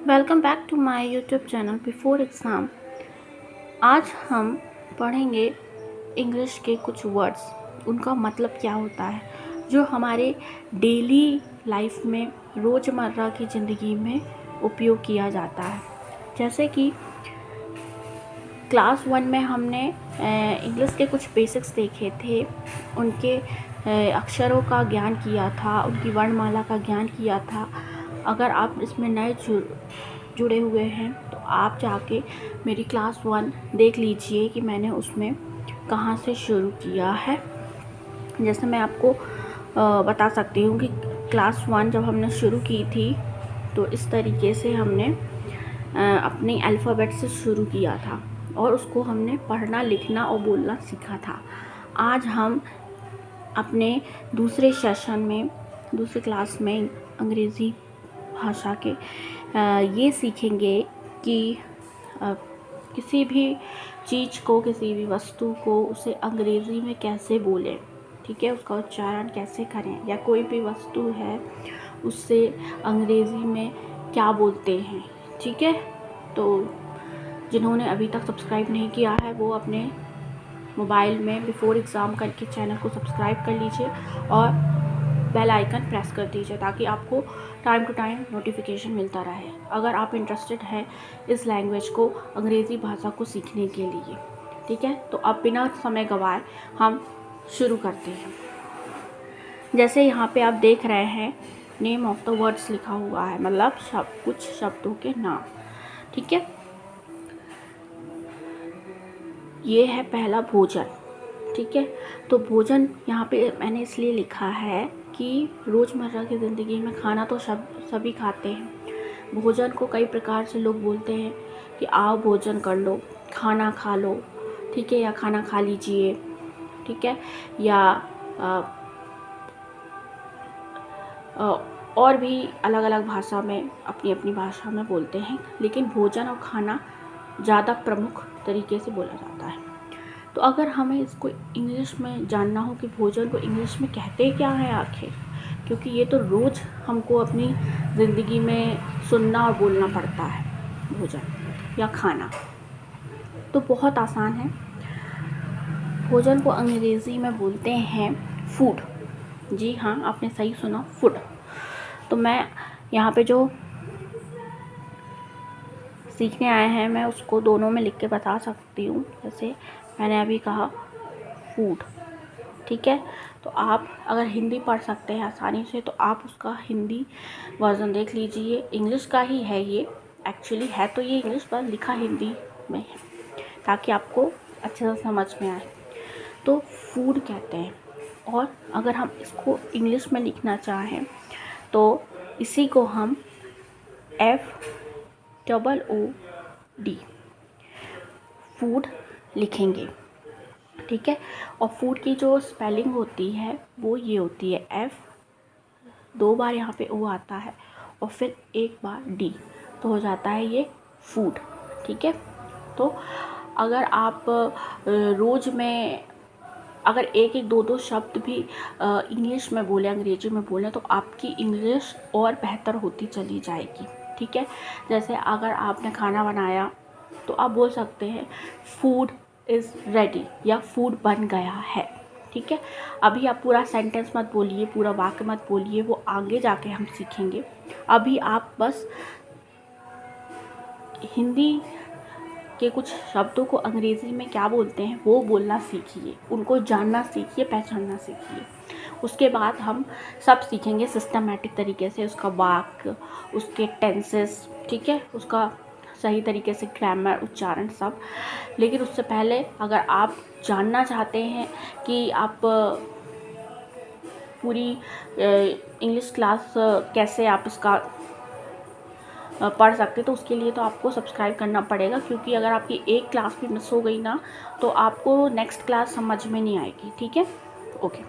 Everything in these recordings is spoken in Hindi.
Welcome back to my YouTube channel before exam. आज हम पढ़ेंगे इंग्लिश के कुछ वर्ड्स, उनका मतलब क्या होता है जो हमारे डेली लाइफ में रोज़मर्रा की ज़िंदगी में उपयोग किया जाता है। जैसे कि क्लास 1 में हमने इंग्लिश के कुछ बेसिक्स देखे थे, उनके अक्षरों का ज्ञान किया था, उनकी वर्णमाला का ज्ञान किया था। अगर आप इसमें नए जुड़े हुए हैं तो आप जाके मेरी क्लास 1 देख लीजिए कि मैंने उसमें कहाँ से शुरू किया है। जैसे मैं आपको बता सकती हूँ कि क्लास 1 जब हमने शुरू की थी तो इस तरीके से हमने अपने अल्फ़ाबेट से शुरू किया था और उसको हमने पढ़ना, लिखना और बोलना सीखा था। आज हम अपने दूसरे सेशन में, दूसरे क्लास में अंग्रेज़ी भाषा के ये सीखेंगे कि किसी भी चीज़ को, किसी भी वस्तु को उसे अंग्रेज़ी में कैसे बोलें, ठीक है, उसका उच्चारण कैसे करें, या कोई भी वस्तु है उससे अंग्रेज़ी में क्या बोलते हैं, ठीक है। तो जिन्होंने अभी तक सब्सक्राइब नहीं किया है वो अपने मोबाइल में बिफोर एग्ज़ाम करके चैनल को सब्सक्राइब कर लीजिए और बेल आइकन प्रेस कर दीजिए ताकि आपको टाइम टू टाइम नोटिफिकेशन मिलता रहे अगर आप इंटरेस्टेड हैं इस लैंग्वेज को, अंग्रेज़ी भाषा को सीखने के लिए, ठीक है। तो अब बिना समय गंवाए हम शुरू करते हैं। जैसे यहाँ पे आप देख रहे हैं नेम ऑफ द वर्ड्स लिखा हुआ है, मतलब कुछ शब्दों के नाम, ठीक है। ये है पहला भोजन, ठीक है। तो भोजन यहाँ पे मैंने इसलिए लिखा है कि रोज़मर्रा की ज़िंदगी में खाना तो सभी खाते हैं। भोजन को कई प्रकार से लोग बोलते हैं कि आओ भोजन कर लो, खाना खा लो, ठीक है, या खाना खा लीजिए, ठीक है, या और भी अलग अलग भाषा में, अपनी अपनी भाषा में बोलते हैं, लेकिन भोजन और खाना ज़्यादा प्रमुख तरीके से बोला जाता है। तो अगर हमें इसको इंग्लिश में जानना हो कि भोजन को इंग्लिश में कहते क्या है आखिर, क्योंकि ये तो रोज़ हमको अपनी ज़िंदगी में सुनना और बोलना पड़ता है, भोजन या खाना, तो बहुत आसान है। भोजन को अंग्रेज़ी में बोलते हैं फूड। जी हाँ, आपने सही सुना, फूड। तो मैं यहाँ पे जो सीखने आए हैं मैं उसको दोनों में लिख के बता सकती हूँ। जैसे मैंने अभी कहा फूड, ठीक है। तो आप अगर हिंदी पढ़ सकते हैं आसानी से तो आप उसका हिंदी वर्ज़न देख लीजिए। इंग्लिश का ही है ये, एक्चुअली है तो ये इंग्लिश पर लिखा हिंदी में है ताकि आपको अच्छे से समझ में आए। तो फूड कहते हैं, और अगर हम इसको इंग्लिश में लिखना चाहें तो इसी को हम FOOD फूड लिखेंगे, ठीक है। और फूड की जो स्पेलिंग होती है वो ये होती है F, 2 बार यहाँ पे O आता है और फिर 1 बार D, तो हो जाता है ये फूड, ठीक है। तो अगर आप रोज़ में अगर एक दो शब्द भी इंग्लिश में बोलें, अंग्रेजी में बोलें तो आपकी इंग्लिश और बेहतर होती चली जाएगी, ठीक है। जैसे अगर आपने खाना बनाया तो आप बोल सकते हैं फूड इज़ रेडी या फूड बन गया है, ठीक है। अभी आप पूरा सेंटेंस मत बोलिए, पूरा वाक्य मत बोलिए, वो आगे जाके हम सीखेंगे। अभी आप बस हिंदी के कुछ शब्दों को अंग्रेज़ी में क्या बोलते हैं वो बोलना सीखिए, उनको जानना सीखिए, पहचानना सीखिए। उसके बाद हम सब सीखेंगे सिस्टमैटिक तरीके से, उसका वाक्य, उसके टेंसेस, ठीक है, उसका सही तरीके से ग्रामर, उच्चारण सब। लेकिन उससे पहले अगर आप जानना चाहते हैं कि आप पूरी इंग्लिश क्लास कैसे आप इसका पढ़ सकते, तो उसके लिए तो आपको सब्सक्राइब करना पड़ेगा, क्योंकि अगर आपकी एक क्लास भी मिस हो गई ना तो आपको नेक्स्ट क्लास समझ में नहीं आएगी, ठीक है। ओके,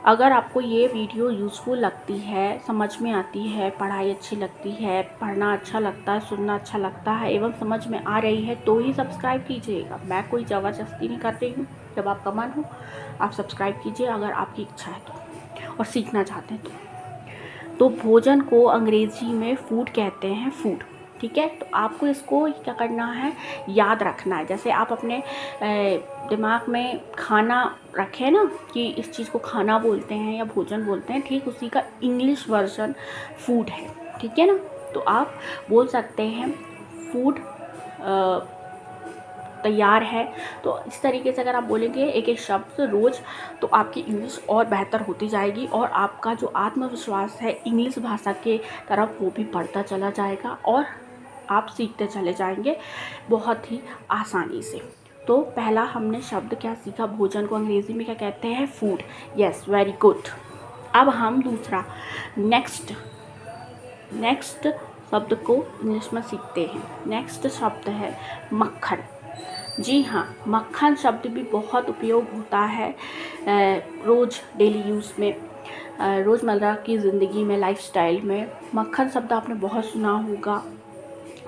अगर आपको ये वीडियो यूज़फुल लगती है, समझ में आती है, पढ़ाई अच्छी लगती है, पढ़ना अच्छा लगता है, सुनना अच्छा लगता है एवं समझ में आ रही है तो ही सब्सक्राइब कीजिएगा। मैं कोई ज़बरदस्ती नहीं कर रही हूँ, जब आपका मन हो आप सब्सक्राइब कीजिए अगर आपकी इच्छा है तो, और सीखना चाहते हैं तो भोजन को अंग्रेज़ी में फूड कहते हैं, फूड। ठीक है। तो आपको इसको क्या करना है, याद रखना है। जैसे आप अपने दिमाग में खाना रखें ना कि इस चीज़ को खाना बोलते हैं या भोजन बोलते हैं, ठीक उसी का इंग्लिश वर्जन फूड है, ठीक है ना। तो आप बोल सकते हैं फूड तैयार है। तो इस तरीके से अगर आप बोलेंगे एक एक शब्द रोज़, तो आपकी इंग्लिश और बेहतर होती जाएगी और आपका जो आत्मविश्वास है इंग्लिश भाषा के तरफ वो भी बढ़ता चला जाएगा और आप सीखते चले जाएंगे बहुत ही आसानी से। तो पहला हमने शब्द क्या सीखा, भोजन को अंग्रेज़ी में क्या कहते हैं, फूड। Yes, very good. अब हम दूसरा नेक्स्ट शब्द को इंग्लिश में सीखते हैं। नेक्स्ट शब्द है मक्खन। जी हाँ, मक्खन शब्द भी बहुत उपयोग होता है रोज़ डेली यूज़ में, रोज़मर्रा की ज़िंदगी में, लाइफस्टाइल में। मक्खन शब्द आपने बहुत सुना होगा,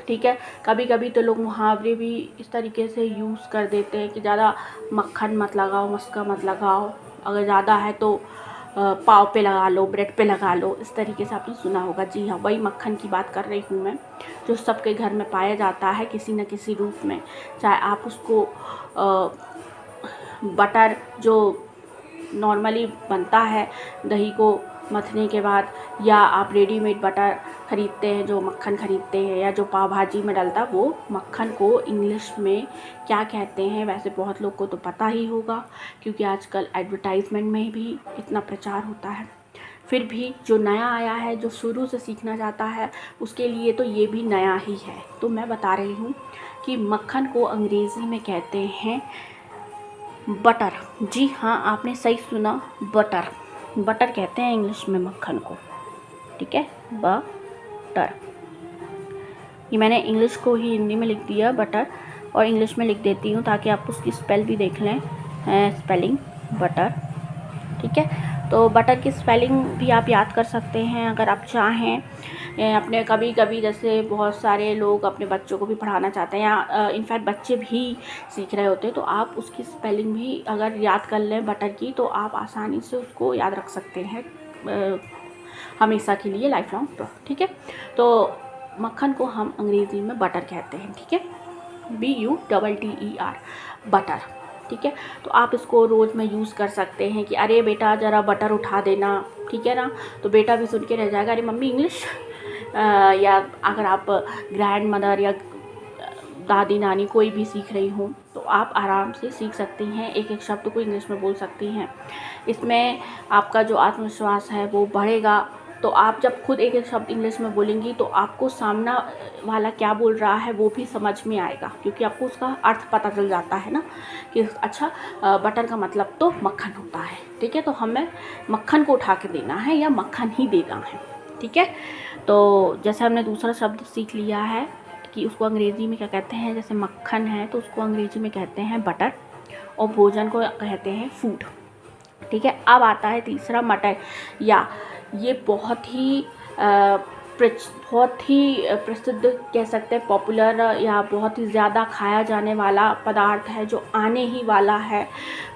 ठीक है। कभी कभी तो लोग मुहावरे भी इस तरीके से यूज़ कर देते हैं कि ज़्यादा मक्खन मत लगाओ, मस्का मत लगाओ, अगर ज़्यादा है तो पाव पे लगा लो, ब्रेड पे लगा लो, इस तरीके से आपने सुना होगा। जी हाँ, वही मक्खन की बात कर रही हूँ मैं, जो सबके घर में पाया जाता है किसी न किसी रूप में। चाहे आप उसको बटर जो नॉर्मली बनता है दही को मथने के बाद, या आप रेडीमेड बटर ख़रीदते हैं, जो मक्खन ख़रीदते हैं, या जो पाव भाजी में डलता है, वो मक्खन को इंग्लिश में क्या कहते हैं। वैसे बहुत लोग को तो पता ही होगा क्योंकि आजकल एडवर्टाइजमेंट में भी इतना प्रचार होता है। फिर भी जो नया आया है, जो शुरू से सीखना चाहता है, उसके लिए तो ये भी नया ही है। तो मैं बता रही हूँ कि मक्खन को अंग्रेज़ी में कहते हैं बटर। जी हाँ, आपने सही सुना, बटर। बटर कहते हैं इंग्लिश में मक्खन को, ठीक है, बटर। ये मैंने इंग्लिश को ही हिंदी में लिख दिया बटर, और इंग्लिश में लिख देती हूँ ताकि आप उसकी स्पेल भी देख लें, स्पेलिंग बटर, ठीक है। तो बटर की स्पेलिंग भी आप याद कर सकते हैं अगर आप चाहें। अपने कभी कभी जैसे बहुत सारे लोग अपने बच्चों को भी पढ़ाना चाहते हैं, या इनफैक्ट बच्चे भी सीख रहे होते हैं, तो आप उसकी स्पेलिंग भी अगर याद कर लें बटर की, तो आप आसानी से उसको याद रख सकते हैं हमेशा के लिए, लाइफ लॉन्ग, ठीक है। तो मक्खन को हम अंग्रेज़ी में बटर कहते हैं, ठीक है, BUTTER, बटर, ठीक है। तो आप इसको रोज़ में यूज़ कर सकते हैं कि अरे बेटा ज़रा बटर उठा देना, ठीक है ना। तो बेटा भी सुन के रह जाएगा, अरे मम्मी इंग्लिश। या अगर आप ग्रैंड मदर या दादी नानी कोई भी सीख रही हो, तो आप आराम से सीख सकती हैं, एक एक शब्द को इंग्लिश में बोल सकती हैं। इसमें आपका जो आत्मविश्वास है वो बढ़ेगा। तो आप जब खुद एक एक शब्द इंग्लिश में बोलेंगी तो आपको सामना वाला क्या बोल रहा है वो भी समझ में आएगा, क्योंकि आपको उसका अर्थ पता चल जाता है ना कि अच्छा बटर का मतलब तो मक्खन होता है, ठीक है। तो हमें मक्खन को उठा के देना है या मक्खन ही देना है, ठीक है। तो जैसे हमने दूसरा शब्द सीख लिया है कि उसको अंग्रेज़ी में क्या कहते हैं, जैसे मक्खन है तो उसको अंग्रेज़ी में कहते हैं बटर, और भोजन को कहते हैं फूड, ठीक है। अब आता है तीसरा, मटर। या ये बहुत ही प्रसिद्ध कह सकते हैं, पॉपुलर या बहुत ही ज़्यादा खाया जाने वाला पदार्थ है, जो आने ही वाला है,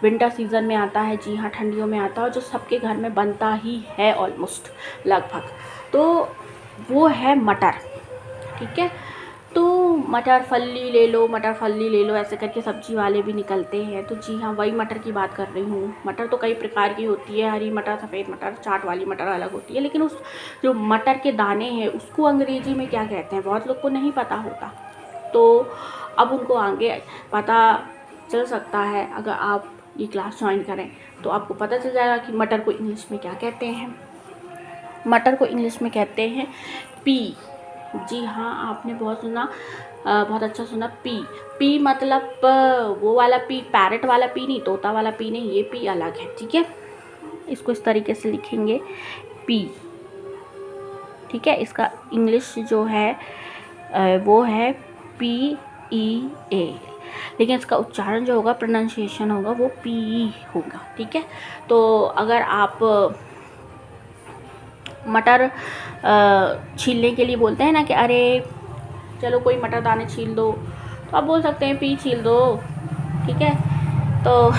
विंटर सीज़न में आता है। जी हाँ, ठंडियों में आता है, और जो सबके घर में बनता ही है ऑलमोस्ट, लगभग। तो वो है मटर, ठीक है। तो मटर फल्ली ले लो, मटर फल्ली ले लो, ऐसे करके सब्जी वाले भी निकलते हैं। तो जी हाँ, वही मटर की बात कर रही हूँ। मटर तो कई प्रकार की होती है, हरी मटर, सफ़ेद मटर, चाट वाली मटर अलग होती है, लेकिन उस जो मटर के दाने हैं उसको अंग्रेज़ी में क्या कहते हैं बहुत लोग को नहीं पता होता। तो अब उनको आगे पता चल सकता है, अगर आप ये क्लास ज्वाइन करें तो आपको पता चल जाएगा कि मटर को इंग्लिश में क्या कहते हैं। मटर को इंग्लिश में कहते हैं पी। जी हाँ, आपने बहुत सुना, बहुत अच्छा सुना, पी मतलब वो वाला पी, पैरट वाला पी नहीं, तोता वाला पी नहीं, ये पी अलग है, ठीक है। इसको इस तरीके से लिखेंगे पी, ठीक है। इसका इंग्लिश जो है वो है PEA, लेकिन इसका उच्चारण जो होगा, प्रोनाउंसिएशन होगा, वो PE होगा, ठीक है। तो अगर आप मटर छीलने के लिए बोलते हैं ना कि अरे चलो कोई मटर दाने छील दो, तो आप बोल सकते हैं पी छील दो, ठीक है। तो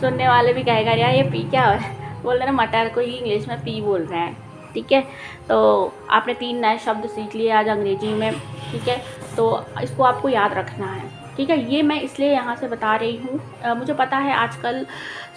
सुनने वाले भी कहेगा यार ये पी क्या है, बोल रहे हैं, मटर को ही इंग्लिश में पी बोल रहे हैं, ठीक है। तो आपने 3 नए शब्द सीख लिए आज अंग्रेजी में, ठीक है। तो इसको आपको याद रखना है, ठीक है। ये मैं इसलिए यहाँ से बता रही हूँ, मुझे पता है आजकल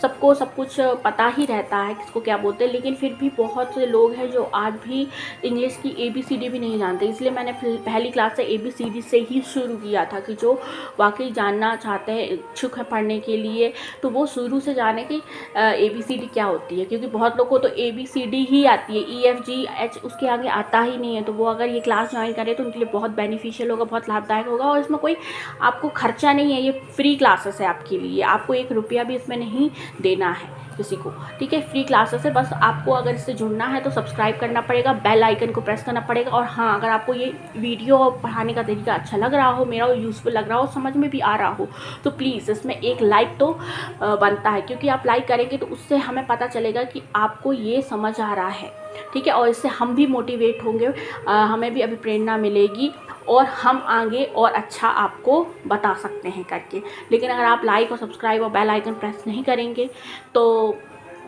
सबको सब कुछ पता ही रहता है किसको क्या बोलते हैं, लेकिन फिर भी बहुत से लोग हैं जो आज भी इंग्लिश की ABCD भी नहीं जानते। इसलिए मैंने पहली क्लास से ABCD से ही शुरू किया था कि जो वाकई जानना चाहते हैं, इच्छुक है पढ़ने के लिए, तो वो शुरू से जाने कि ABCD क्या होती है। क्योंकि बहुत लोगों को तो ABCD ही आती है, EFGH उसके आगे आता ही नहीं है। तो वो अगर ये क्लास ज्वाइन करें तो उनके लिए बहुत बेनिफिशियल होगा, बहुत लाभदायक होगा। और इसमें कोई आपको खर्चा नहीं है, ये फ्री क्लासेस है आपके लिए, आपको 1 रुपया भी इसमें नहीं देना है किसी को, ठीक है। फ्री क्लासेस है, बस आपको अगर इससे जुड़ना है तो सब्सक्राइब करना पड़ेगा, बेल आइकन को प्रेस करना पड़ेगा। और हाँ, अगर आपको ये वीडियो पढ़ाने का तरीका अच्छा लग रहा हो, मेरा यूज़फुल लग रहा हो, समझ में भी आ रहा हो, तो प्लीज़ इसमें एक लाइक तो बनता है, क्योंकि आप लाइक करेंगे तो उससे हमें पता चलेगा कि आपको ये समझ आ रहा है, ठीक है। और इससे हम भी मोटिवेट होंगे, हमें भी अभी प्रेरणा मिलेगी और हम आगे और अच्छा आपको बता सकते हैं करके। लेकिन अगर आप लाइक और सब्सक्राइब और बेल आइकन प्रेस नहीं करेंगे तो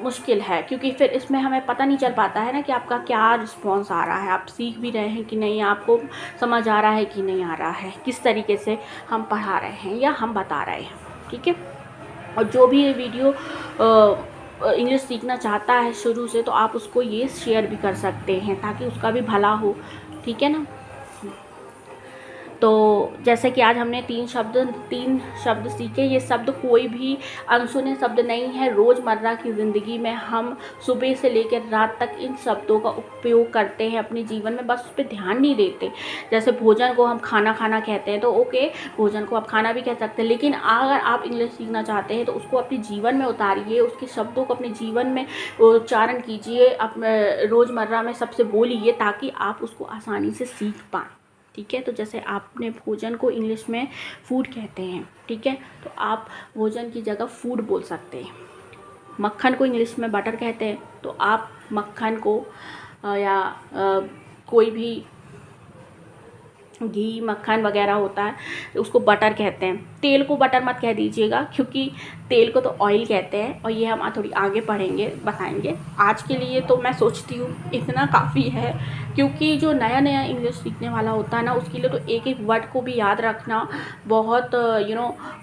मुश्किल है, क्योंकि फिर इसमें हमें पता नहीं चल पाता है ना कि आपका क्या रिस्पॉन्स आ रहा है, आप सीख भी रहे हैं कि नहीं, आपको समझ आ रहा है कि नहीं आ रहा है, किस तरीके से हम पढ़ा रहे हैं या हम बता रहे हैं, ठीक है। और जो भी ये वीडियो इंग्लिश सीखना चाहता है शुरू से, तो आप उसको ये शेयर भी कर सकते हैं ताकि उसका भी भला हो, ठीक है ना। तो जैसे कि आज हमने 3 शब्द सीखे। ये शब्द कोई भी अनसुने शब्द नहीं है, रोज़मर्रा की ज़िंदगी में हम सुबह से लेकर रात तक इन शब्दों का उपयोग करते हैं अपने जीवन में, बस उस पर ध्यान नहीं देते। जैसे भोजन को हम खाना कहते हैं, तो ओके, भोजन को आप खाना भी कह सकते हैं, लेकिन अगर आप इंग्लिश सीखना चाहते हैं तो उसको अपने जीवन में उतारिए, उसके शब्दों को अपने जीवन में उच्चारण कीजिए, अपने रोज़मर्रा में सबसे बोलिए, ताकि आप उसको आसानी से सीख पाएँ, ठीक है। तो जैसे आपने भोजन को इंग्लिश में फूड कहते हैं, ठीक है, तो आप भोजन की जगह फूड बोल सकते हैं। मक्खन को इंग्लिश में बटर कहते हैं, तो आप मक्खन को या कोई भी घी मक्खन वगैरह होता है उसको बटर कहते हैं। तेल को बटर मत कह दीजिएगा, क्योंकि तेल को तो ऑयल कहते हैं, और ये हम थोड़ी आगे पढ़ेंगे, बताएंगे। आज के लिए तो मैं सोचती हूँ इतना काफ़ी है, क्योंकि जो नया इंग्लिश सीखने वाला होता है ना, उसके लिए तो एक वर्ड को भी याद रखना बहुत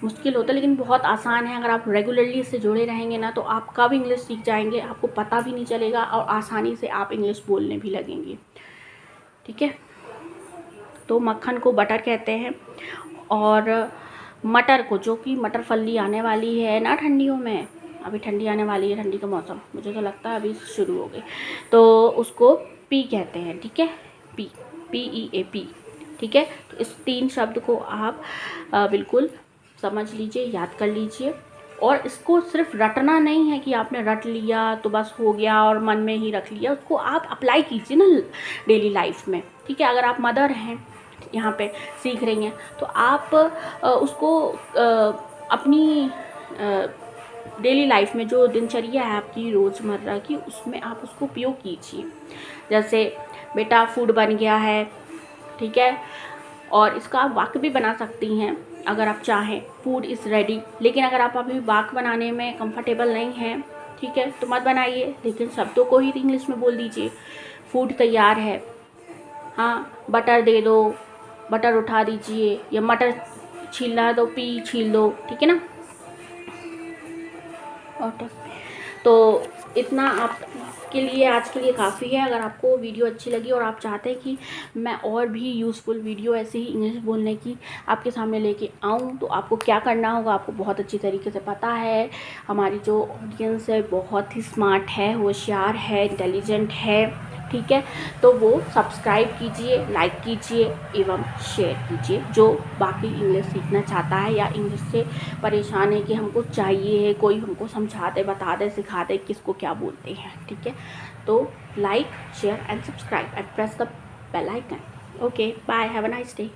मुश्किल होता है, लेकिन बहुत आसान है। अगर आप रेगुलरली इससे जुड़े रहेंगे ना, तो आप कब इंग्लिश सीख जाएंगे आपको पता भी नहीं चलेगा, और आसानी से आप इंग्लिश बोलने भी लगेंगे, ठीक है। तो मक्खन को बटर कहते हैं, और मटर को, जो कि मटर फली आने वाली है ना ठंडियों में, अभी ठंडी आने वाली है, ठंडी का मौसम, मुझे तो लगता है अभी शुरू हो गई, तो उसको पी कहते हैं, ठीक है। PEAP, ठीक है। तो इस 3 शब्द को आप बिल्कुल समझ लीजिए, याद कर लीजिए, और इसको सिर्फ रटना नहीं है कि आपने रट लिया तो बस हो गया और मन में ही रख लिया, उसको आप अप्लाई कीजिए ना डेली लाइफ में, ठीक है। अगर आप मदर हैं, यहाँ पे सीख रही हैं, तो आप उसको अपनी डेली लाइफ में जो दिनचर्या है आपकी रोज़मर्रा की, उसमें आप उसको उपयोग कीजिए। जैसे बेटा फूड बन गया है, ठीक है, और इसका आप वाक्य भी बना सकती हैं अगर आप चाहें, फूड इज़ रेडी। लेकिन अगर आप अभी वाक्य बनाने में कंफर्टेबल नहीं हैं, ठीक है, तो मत बनाइए, लेकिन शब्दों को ही इंग्लिश में बोल दीजिए। फूड तैयार है, हाँ, बटर दे दो, बटर उठा दीजिए, या मटर छीलना है तो छील दो, ठीक है ना। और तो इतना आपके लिए आज के लिए काफ़ी है। अगर आपको वीडियो अच्छी लगी और आप चाहते हैं कि मैं और भी यूज़फुल वीडियो ऐसे ही इंग्लिश बोलने की आपके सामने लेके आऊँ, तो आपको क्या करना होगा, आपको बहुत अच्छी तरीके से पता है। हमारी जो ऑडियंस है बहुत ही स्मार्ट है, होशियार है, इंटेलिजेंट है, ठीक है। तो वो सब्सक्राइब कीजिए, लाइक कीजिए एवं शेयर कीजिए, जो बाकी इंग्लिश सीखना चाहता है या इंग्लिश से परेशान है कि हमको चाहिए है कोई हमको समझा दे, बता दे, सिखा दे किसको क्या बोलते हैं, ठीक है। तो like, share and subscribe and press the bell icon. Okay, bye, have a nice day.